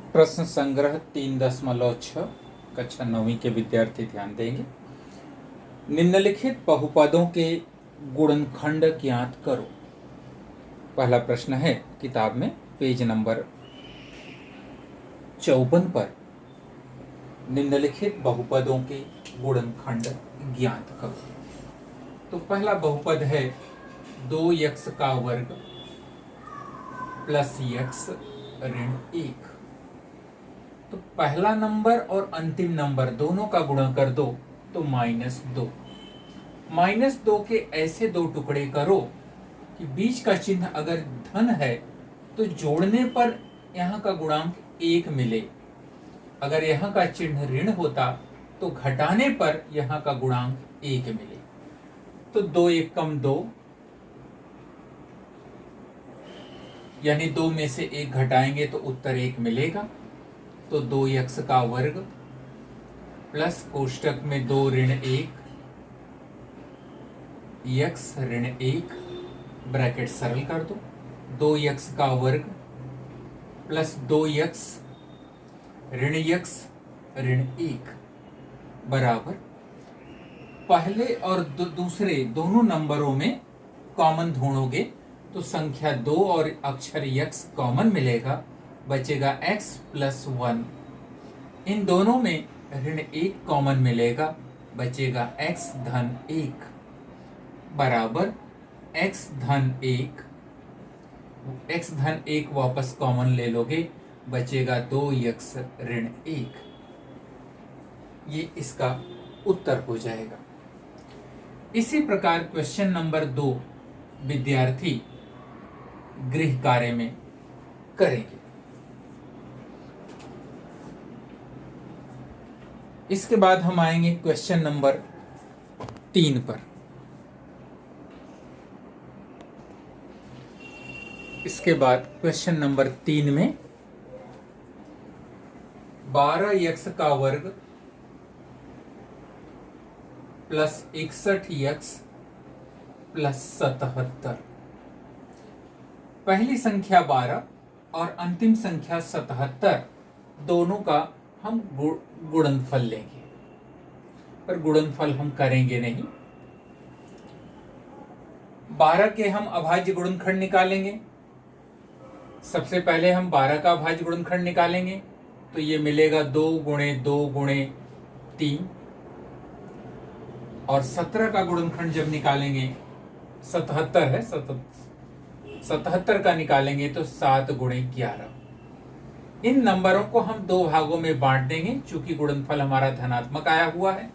प्रश्न संग्रह 3.6 कक्षा 9वीं के विद्यार्थी ध्यान देंगे। निम्नलिखित बहुपदों के गुणनखंड ज्ञात करो। पहला प्रश्न है किताब में पेज नंबर 54 पर निम्नलिखित बहुपदों के गुणनखंड ज्ञात करो। तो पहला बहुपद है 2x का वर्ग प्लस x ऋण 1। तो पहला नंबर और अंतिम नंबर दोनों का गुणा कर दो तो -2। -2 के ऐसे दो टुकड़े करो कि बीच का चिन्ह अगर धन है तो जोड़ने पर यहाँ का गुणांक 1 मिले, अगर यहाँ का चिन्ह ऋण होता तो घटाने पर यहाँ का गुणांक 1 मिले। तो 2 1 कम 2, यानी 2 में से 1 घटाएंगे तो उत्तर 1 मिलेगा। तो 2x का वर्ग प्लस कोष्टक में 2 ऋण 1 x ऋण 1 ब्रैकेट सरल कर दो। 2x का वर्ग प्लस 2x ऋण x ऋण 1 बराबर पहले और दूसरे दोनों नंबरों में कॉमन ढूंढोगे तो संख्या 2 और अक्षर x कॉमन मिलेगा, बचेगा x प्लस 1। इन दोनों में ऋण 1 कॉमन मिलेगा, बचेगा x धन 1 बराबर x धन 1। x धन 1 वापस कॉमन ले लोगे, बचेगा 2x ऋण 1। ये इसका उत्तर हो जाएगा। इसी प्रकार क्वेश्चन नंबर 2 विद्यार्थी गृह कार्य में करेंगे। इसके बाद हम आएंगे क्वेश्चन नंबर 3 पर। इसके बाद क्वेश्चन नंबर 3 में 12x का वर्ग प्लस 61x प्लस 77। पहली संख्या 12 और अंतिम संख्या 77 दोनों का हम गुणनफल लेंगे, पर गुणनफल हम करेंगे नहीं। 12 के हम अभाज्य गुणनखंड निकालेंगे। सबसे पहले हम 12 का अभाज्य गुणनखंड निकालेंगे तो ये मिलेगा 2 गुणे 2 गुणे 3, और 17 का गुणनखंड जब निकालेंगे 77 है, 77 का निकालेंगे तो 7 गुणे 11। इन नंबरों को हम दो भागों में बांट देंगे, चूंकि गुणनफल हमारा धनात्मक आया हुआ है।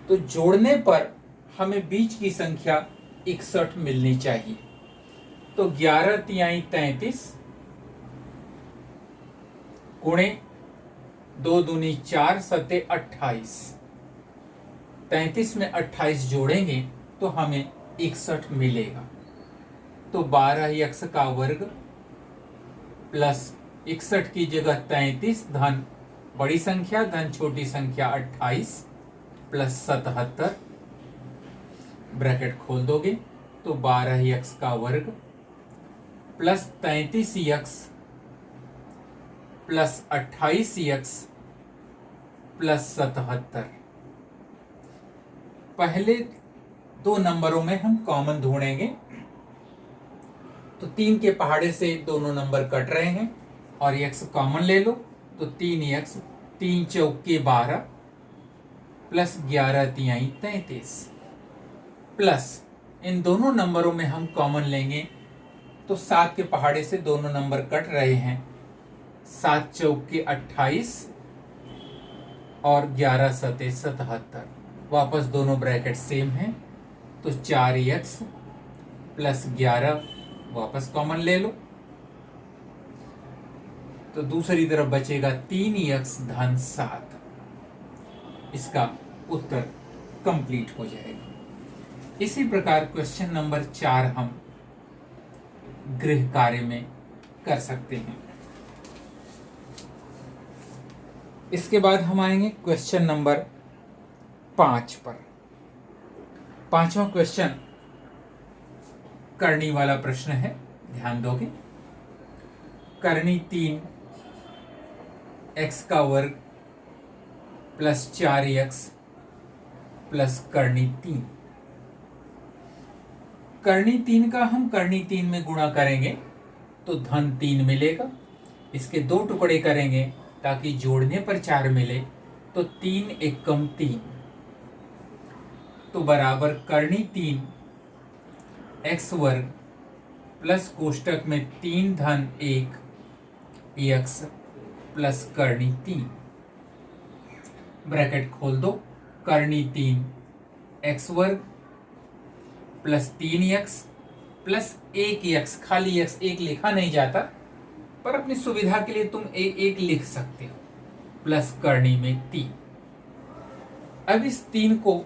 तो जोड़ने पर हमें बीच की संख्या 61 मिलनी चाहिए। तो 11 तिहाई 33 गुणे 2 दूनी 4 सते 28। 33 में 28 जोड़ेंगे तो हमें 61 मिलेगा। तो 12x का वर्ग प्लस 61 की जगह 33 धन बड़ी संख्या धन छोटी संख्या 28 प्लस 77 ब्रैकेट खोल दोगे तो 12x का वर्ग plus 33x plus 28x plus 77। पहले दो नंबरों में हम कॉमन ढूंढेंगे। तो 3 के पहाड़े से दोनों नंबर कट रहे हैं और x कॉमन ले लो तो 3x 3 चौके 12 प्लस 11 तिहाई 33 प्लस इन दोनों नंबरों में हम कॉमन लेंगे तो 7 के पहाड़े से दोनों नंबर कट रहे हैं। 7 चौके 28 और 11 सते 77, वापस दोनों ब्रैकेट सेम हैं तो 4x प्लस 11 वापस कॉमन ले लो तो दूसरी तरफ बचेगा 3x धन 7। इसका उत्तर कंप्लीट हो जाएगा। इसी प्रकार क्वेश्चन नंबर 4 हम गृह कार्य में कर सकते हैं। इसके बाद हम आएंगे क्वेश्चन नंबर 5 पर। 5वां क्वेश्चन करनी वाला प्रश्न है, ध्यान दोगे। करनी 3 एक्स का वर्ग प्लस 4x प्लस करनी 3। करनी 3 का हम करनी 3 में गुणा करेंगे तो धन 3 मिलेगा। इसके 2 टुकड़े करेंगे ताकि जोड़ने पर 4 मिले, तो 3 एकम 3, तो बराबर करनी 3 एक्स वर्ग प्लस कोष्टक में 3 धन 1 एक्स प्लस करनी 3, ब्रैकेट खोल दो। करनी 3 एक्स वर्ग प्लस 3x प्लस 1x, खाली x एक लिखा नहीं जाता, पर अपनी सुविधा के लिए तुम एक लिख सकते हो, प्लस करनी में 3। अब इस 3 को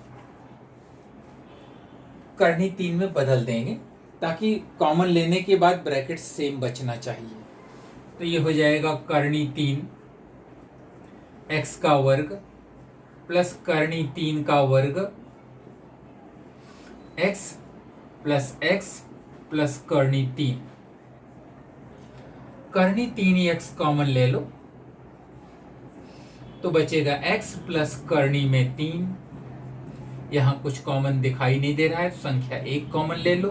करनी 3 में बदल देंगे ताकि कॉमन लेने के बाद ब्रैकेट सेम बचना चाहिए। तो ये हो जाएगा करनी 3 एक्स का वर्ग प्लस करनी 3 का वर्ग एक्स प्लस करनी 3। करनी 3x कॉमन ले लो तो बचेगा x प्लस करनी में 3। यहां कुछ कॉमन दिखाई नहीं दे रहा है, संख्या 1 कॉमन ले लो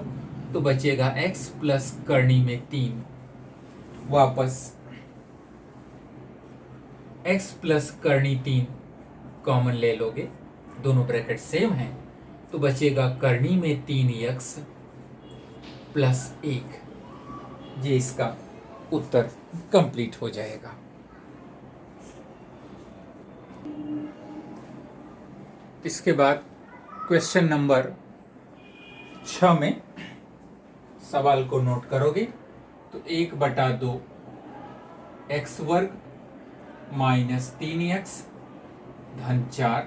तो बचेगा x प्लस करनी में 3। वापस x प्लस करनी 3 कॉमन ले लोगे, दोनों ब्रैकेट सेम हैं, तो बचेगा करनी में 3x प्लस 1। ये इसका उत्तर कंप्लीट हो जाएगा। इसके बाद क्वेश्चन नंबर 6 में सवाल को नोट करोगे तो 1/2 एक्स वर्ग माइनस 3x धन 4।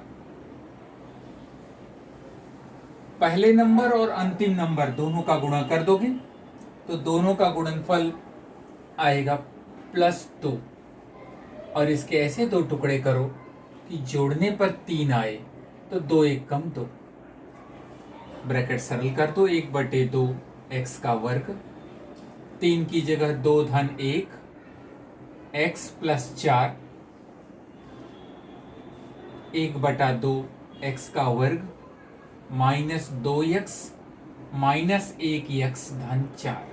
पहले नंबर और अंतिम नंबर दोनों का गुणा कर दोगे तो दोनों का गुणनफल आएगा +2, और इसके ऐसे 2 टुकड़े करो कि जोड़ने पर 3 आए, तो 2 एकम 2, ब्रैकेट सरल कर दो। 1/2 एक्स का वर्ग, 3 की जगह 2 धन 1 एक्स प्लस 4, 1/2 एक्स का वर्ग माइनस 2x माइनस 1x धन 4।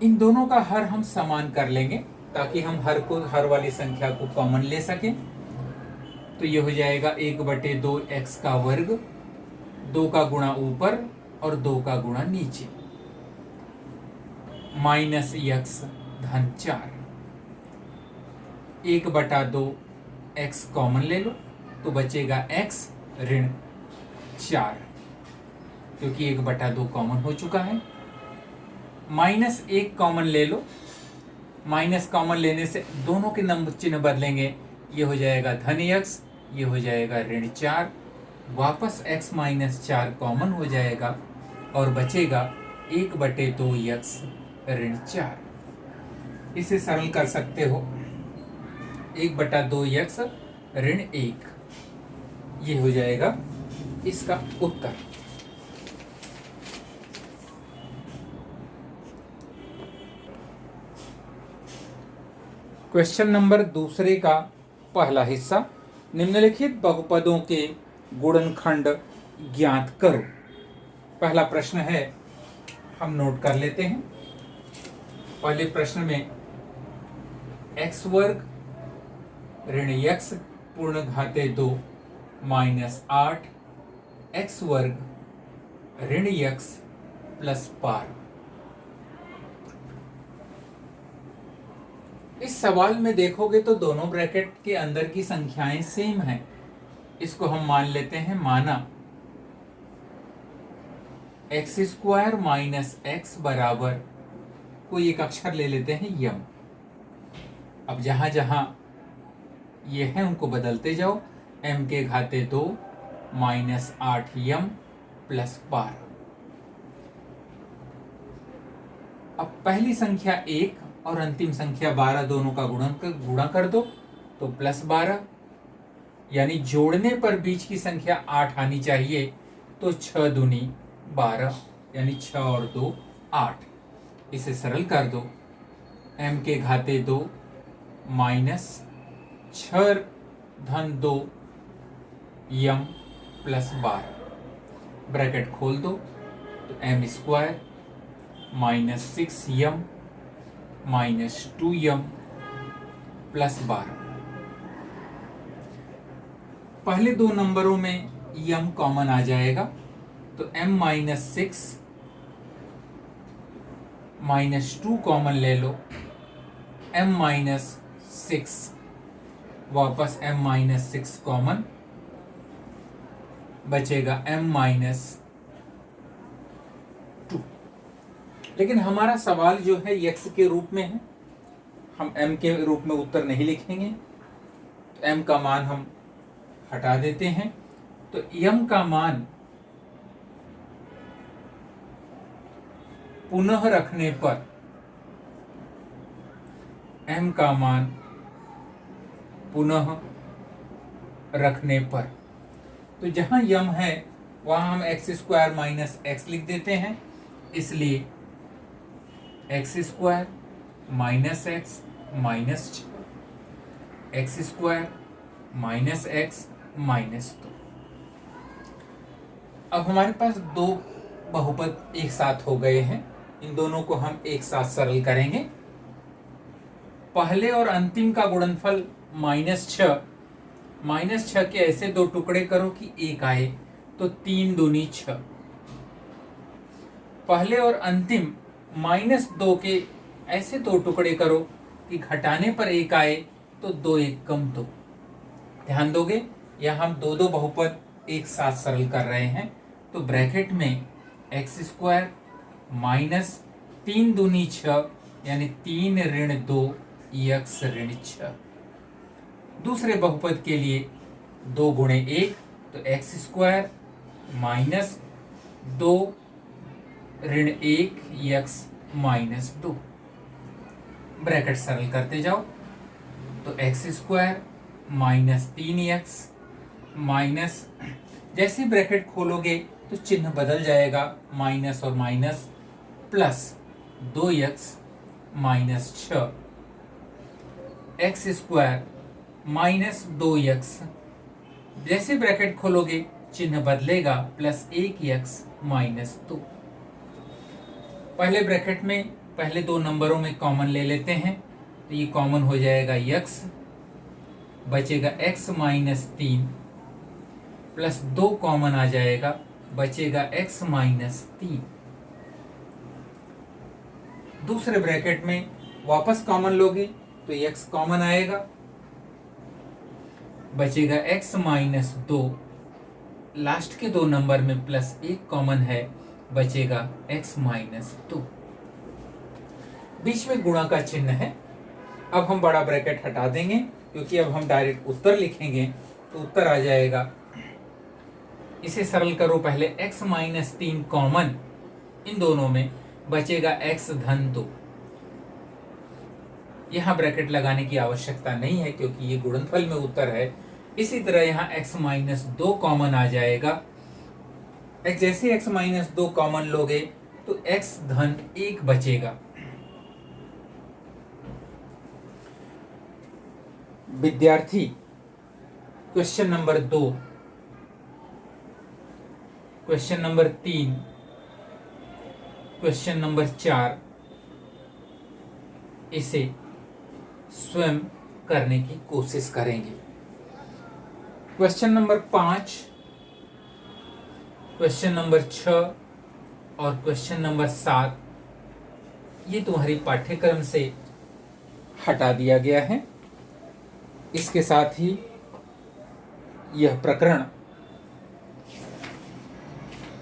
इन दोनों का हर हम समान कर लेंगे ताकि हम हर वाली संख्या को कॉमन ले सकें। तो ये हो जाएगा 1/2 एक्स का वर्ग, 2 का गुणा ऊपर और 2 का गुणा नीचे, माइनस x धन 4। 1/2 एक्स कॉमन ले लो तो बचेगा x ऋण 4, क्योंकि 1/2 कॉमन हो चुका है। माइनस 1 कॉमन ले लो, माइनस कॉमन लेने से दोनों के नंबर चिन्ह बदलेंगे, ये हो जाएगा धन x, ये हो जाएगा ऋण 4। वापस x माइनस 4 कॉमन हो जाएगा और बचेगा 1/2 x ऋण 4। इसे सरल कर सकते हो, 1/2 x ऋण 1, ये हो जाएगा इसका उत्तर। क्वेश्चन नंबर 2 का पहला हिस्सा, निम्नलिखित बहुपदों के गुणनखंड ज्ञात करो। पहला प्रश्न है, हम नोट कर लेते हैं। पहले प्रश्न में एक्स वर्ग ऋण x पूर्ण घाते 2 माइनस 8 एक्स वर्ग ऋण x प्लस पार। इस सवाल में देखोगे तो दोनों ब्रैकेट के अंदर की संख्याएं सेम हैं। इसको हम मान लेते हैं माना x² माइनस x बराबर, कोई एक अक्षर ले लेते हैं यम। अब जहां जहां ये है उनको बदलते जाओ, m के घाते 2 माइनस 8 यम प्लस 12। अब पहली संख्या 1 और अंतिम संख्या 12 दोनों का गुणा कर दो तो प्लस 12, यानी जोड़ने पर बीच की संख्या 8 आनी चाहिए, तो 6 दूनी 12, यानी 6 और 2 8। इसे सरल कर दो m के घाते 2 माइनस 6 धन 2 यम प्लस 12 ब्रैकेट खोल दो तो m स्क्वायर माइनस 6 यम माइनस 2 यम प्लस 12। पहले दो नंबरों में यम कॉमन आ जाएगा तो m माइनस 6 माइनस 2 कॉमन ले लो, m माइनस 6 वापस m माइनस 6 कॉमन बचेगा m माइनस 2। लेकिन हमारा सवाल जो है x के रूप में है, हम m के रूप में उत्तर नहीं लिखेंगे तो m का मान हम हटा देते हैं। तो m का मान पुनः रखने पर m का मान पुनः रखने पर तो जहां m है वहां हम एक्स स्क्वायर माइनस एक्स लिख देते हैं, इसलिए x square minus x minus x square minus x minus 2। अब हमारे पास दो बहुपद एक साथ हो गए हैं, इन दोनों को हम एक साथ सरल करेंगे। पहले और अंतिम का गुणनफल -6 के ऐसे दो टुकड़े करो कि एक आए तो 3 दूनी 6। पहले और अंतिम -2 के ऐसे दो टुकड़े करो कि घटाने पर एक आए तो 2 1 कम 2। ध्यान दोगे यह हम दो बहुपद एक साथ सरल कर रहे हैं तो ब्रैकेट में एक्स स्क्वायर माइनस 3 दूनी 6 यानी 3 ऋण 2 यक्स ऋण 6। दूसरे बहुपद के लिए 2 गुणे 1 तो एक्स स्क्वायर माइनस 2 ऋण 1 यक्स माइनस 2। ब्रैकेट सरल करते जाओ तो x square minus 3x minus, जैसे ब्रैकेट खोलोगे तो चिन्ह बदल जाएगा, माइनस और minus plus 2x minus 6 x square minus 2x, जैसे ब्रैकेट खोलोगे चिन्ह बदलेगा प्लस 1x माइनस 2। पहले ब्रैकेट में पहले दो नंबरों में कॉमन ले लेते हैं तो ये कॉमन हो जाएगा x, बचेगा x माइनस 3 प्लस 2 कॉमन आ जाएगा, बचेगा x माइनस 3। दूसरे ब्रैकेट में वापस कॉमन लोगे तो x कॉमन आएगा, बचेगा x माइनस 2। लास्ट के दो नंबर में प्लस 1 कॉमन है, बचेगा x माइनस 2। बीच में गुणा का चिन्ह है। अब हम बड़ा ब्रैकेट हटा देंगे क्योंकि अब हम डायरेक्ट उत्तर लिखेंगे तो उत्तर आ जाएगा। इसे सरल करो, पहले x माइनस 3 कॉमन इन दोनों में, बचेगा x धन 2। यहां ब्रैकेट लगाने की आवश्यकता नहीं है क्योंकि ये गुणनफल में उत्तर है। इसी तरह यहाँ x माइनस 2 कॉमन आ जाएगा। जैसे x माइनस 2 कॉमन लोगे तो x धन 1 बचेगा। विद्यार्थी question number 2, question number 3, question number 4 इसे स्वयं करने की कोशिश करेंगे। क्वेश्चन नंबर 5, क्वेश्चन नंबर 6 और क्वेश्चन नंबर 7 ये तुम्हारी पाठ्यक्रम से हटा दिया गया है। इसके साथ ही यह प्रकरण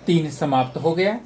3 समाप्त हो गया।